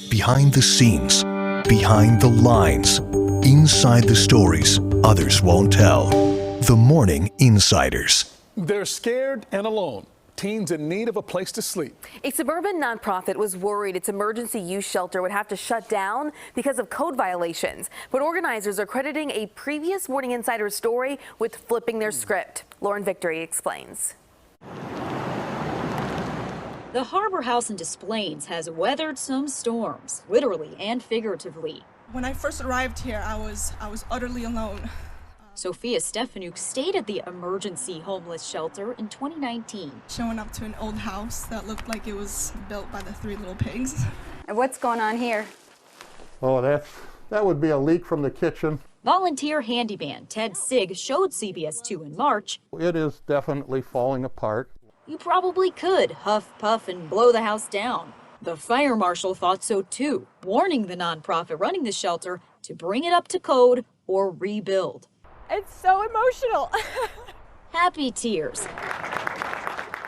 Behind the scenes, behind the lines, inside the stories others won't tell. The Morning Insiders. They're scared and alone. Teens in need of a place to sleep. A suburban nonprofit was worried its emergency use shelter would have to shut down because of code violations. But organizers are crediting a previous Morning Insider story with flipping their script. Lauren Victory explains. The Harbour house in Des Plaines has weathered some storms, literally and figuratively. When I first arrived here, I was utterly alone. Sophia Stefanuk stayed at the emergency homeless shelter in 2019. Showing up to an old house that looked like it was built by the Three Little Pigs. And what's going on here? Oh, that would be a leak from the kitchen. Volunteer handyman Ted Sigg showed CBS 2 in March. It is definitely falling apart. You probably could huff, puff, and blow the house down. The fire marshal thought so too, warning the nonprofit running the shelter to bring it up to code or rebuild. It's so emotional. Happy tears.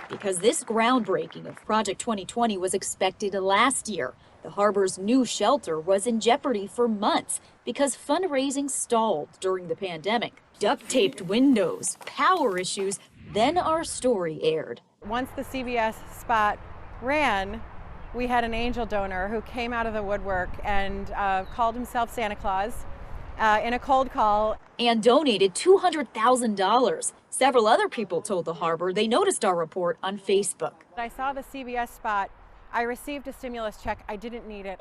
Because this groundbreaking of Project 2020 was expected last year. The Harbor's new shelter was in jeopardy for months because fundraising stalled during the pandemic. Duct-taped windows, power issues, then our story aired. Once the CBS spot ran, we had an angel donor who came out of the woodwork and called himself Santa Claus in a cold call. And donated $200,000. Several other people told the Harbour they noticed our report on Facebook. I saw the CBS spot. I received a stimulus check. I didn't need it.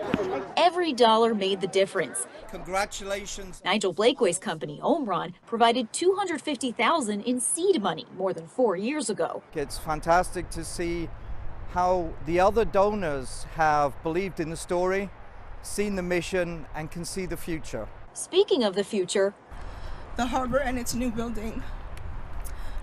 Every dollar made the difference. Congratulations. Nigel Blakeway's company, Omron, provided $250,000 in seed money more than 4 years ago. It's fantastic to see how the other donors have believed in the story, seen the mission, and can see the future. Speaking of the future, The Harbour and its new building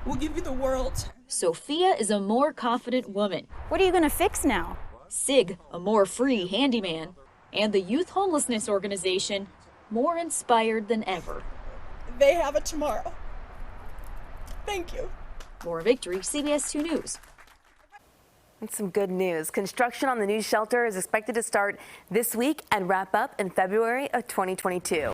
will give you the world. Sophia is a more confident woman. What are you going to fix now? Sig, a more free handyman, and the youth homelessness organization, more inspired than ever. They have a tomorrow. Thank you. More Victory, CBS 2 News. And some good news. Construction on the new shelter is expected to start this week and wrap up in February of 2022.